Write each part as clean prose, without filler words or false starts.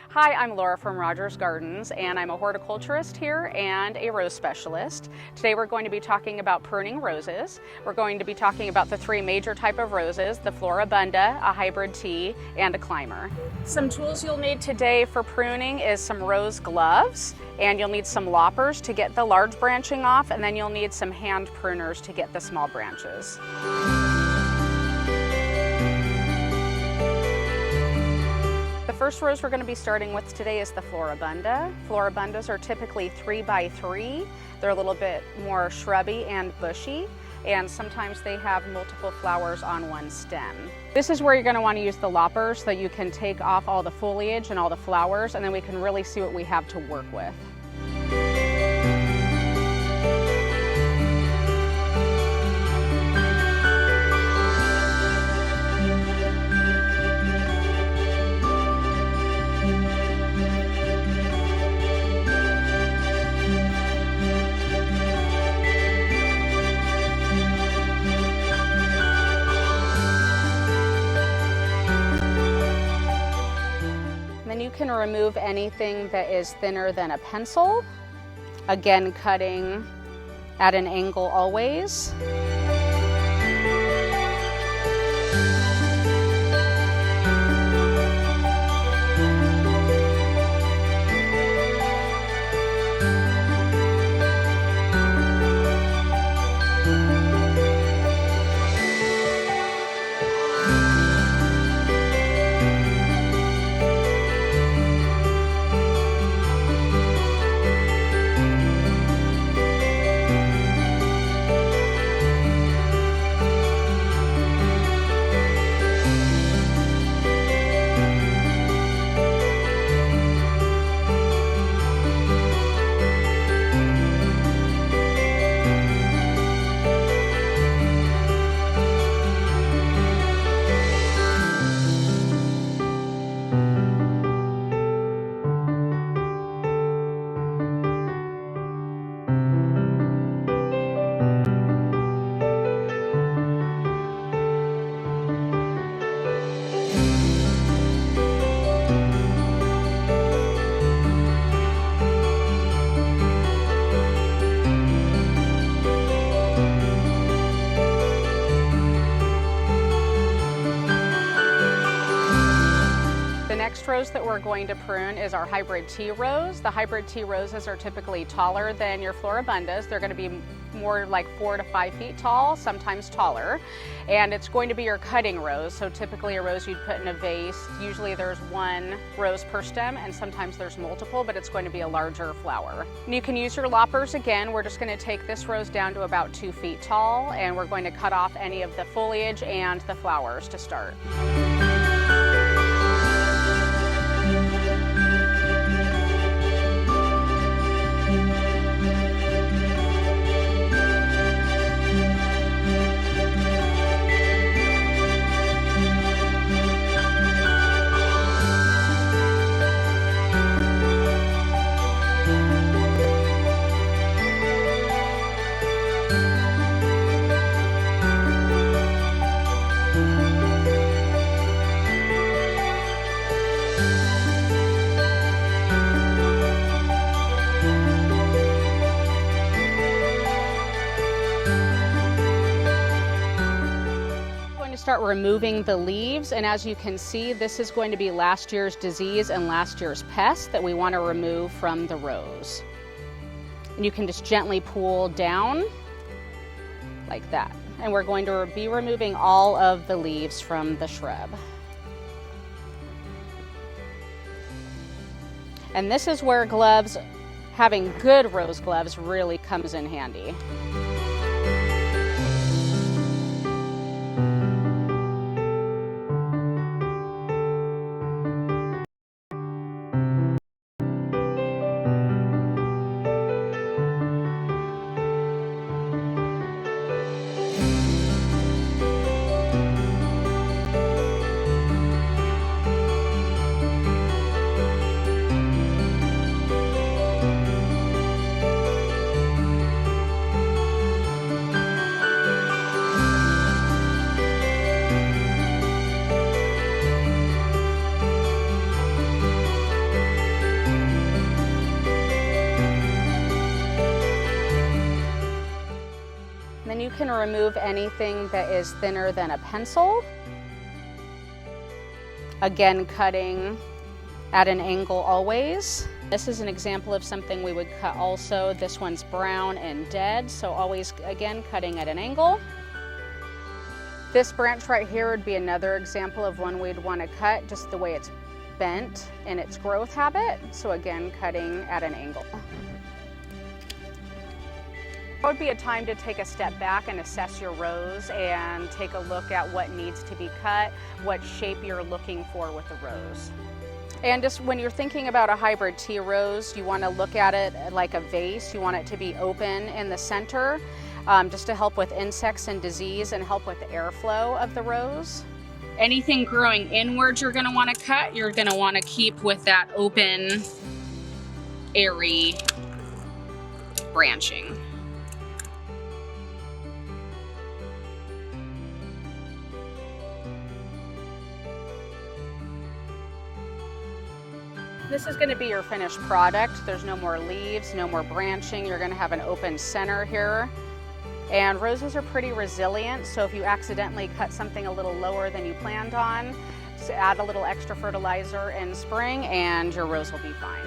Hi, I'm Laura from Rogers Gardens, and I'm a horticulturist here and a rose specialist. Today we're going to be talking about pruning roses. We're going to be talking about the three major type of roses, the floribunda, a hybrid tea, and a climber. Some tools you'll need today for pruning is some rose gloves, and you'll need some loppers to get the large branching off, and then you'll need some hand pruners to get the small branches. The first rose we're going to be starting with today is the floribunda. Floribundas are typically 3 by 3. They're a little bit more shrubby and bushy, and sometimes they have multiple flowers on one stem. This is where you're going to want to use the loppers so that you can take off all the foliage and all the flowers, and then we can really see what we have to work with. Then you can remove anything that is thinner than a pencil. Again, cutting at an angle always. The next rose that we're going to prune is our hybrid tea rose. The hybrid tea roses are typically taller than your floribundas. They're going to be more like 4 to 5 feet tall, sometimes taller. And it's going to be your cutting rose. So typically a rose you'd put in a vase. Usually there's one rose per stem, and sometimes there's multiple, but it's going to be a larger flower. And you can use your loppers again. We're just going to take this rose down to about 2 feet tall, and we're going to cut off any of the foliage and the flowers to start. Start removing the leaves, and as you can see, this is going to be last year's disease and last year's pest that we want to remove from the rose. And you can just gently pull down like that, and we're going to be removing all of the leaves from the shrub. And this is where gloves, having good rose gloves, really comes in handy. Then you can remove anything that is thinner than a pencil. Again, cutting at an angle always. This is an example of something we would cut also. This one's brown and dead, so always, again, cutting at an angle. This branch right here would be another example of one we'd want to cut, just the way it's bent in its growth habit. So again, cutting at an angle. It would be a time to take a step back and assess your rose and take a look at what needs to be cut, what shape you're looking for with the rose. And just when you're thinking about a hybrid tea rose, you want to look at it like a vase. You want it to be open in the center, just to help with insects and disease and help with the airflow of the rose. Anything growing inwards you're going to want to cut, you're going to want to keep with that open, airy branching. This is going to be your finished product. There's no more leaves, no more branching. You're going to have an open center here. And roses are pretty resilient, so if you accidentally cut something a little lower than you planned on, just add a little extra fertilizer in spring and your rose will be fine.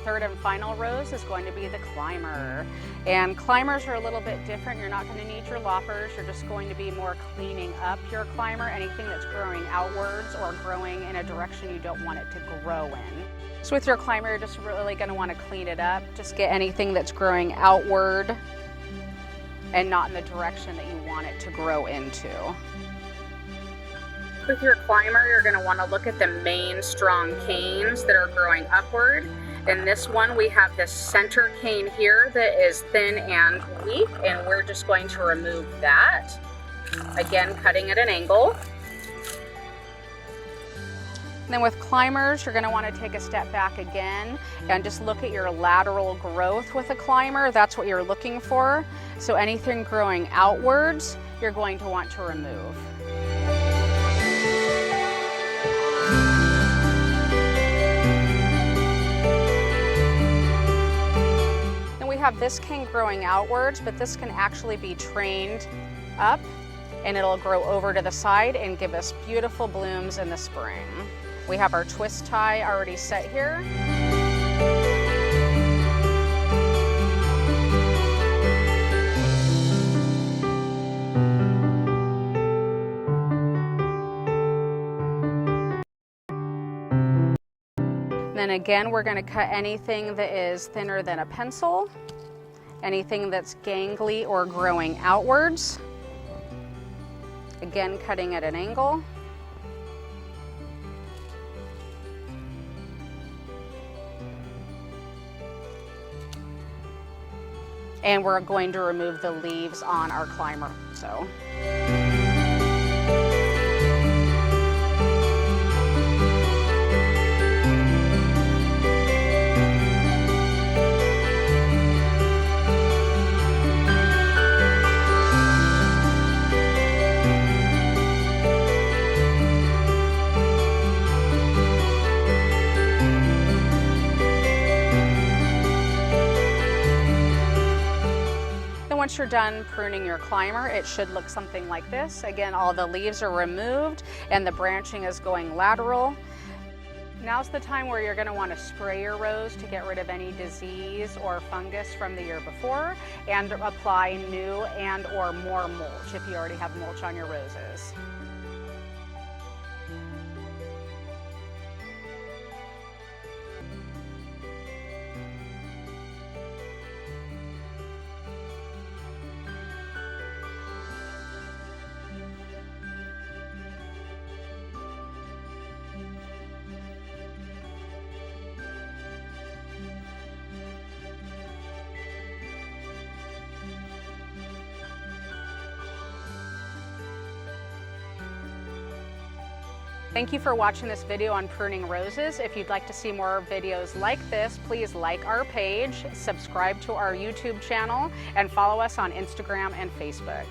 Third and final rose is going to be the climber. And climbers are a little bit different. You're not going to need your loppers. You're just going to be more cleaning up your climber, anything that's growing outwards or growing in a direction you don't want it to grow in. So with your climber, you're just really going to want to clean it up. Just get anything that's growing outward and not in the direction that you want it to grow into. With your climber, you're going to want to look at the main strong canes that are growing upward. In this one, we have this center cane here that is thin and weak, and we're just going to remove that. Again, cutting at an angle. And then with climbers, you're going to want to take a step back again and just look at your lateral growth with a climber. That's what you're looking for. So anything growing outwards, you're going to want to remove. We have this cane growing outwards, but this can actually be trained up and it'll grow over to the side and give us beautiful blooms in the spring. We have our twist tie already set here. Then again, we're going to cut anything that is thinner than a pencil, anything that's gangly or growing outwards. Again, cutting at an angle. And we're going to remove the leaves on our climber. Once you're done pruning your climber, it should look something like this. Again, all the leaves are removed and the branching is going lateral. Now's the time where you're going to want to spray your rose to get rid of any disease or fungus from the year before and apply new and or more mulch if you already have mulch on your roses. Thank you for watching this video on pruning roses. If you'd like to see more videos like this, please like our page, subscribe to our YouTube channel, and follow us on Instagram and Facebook.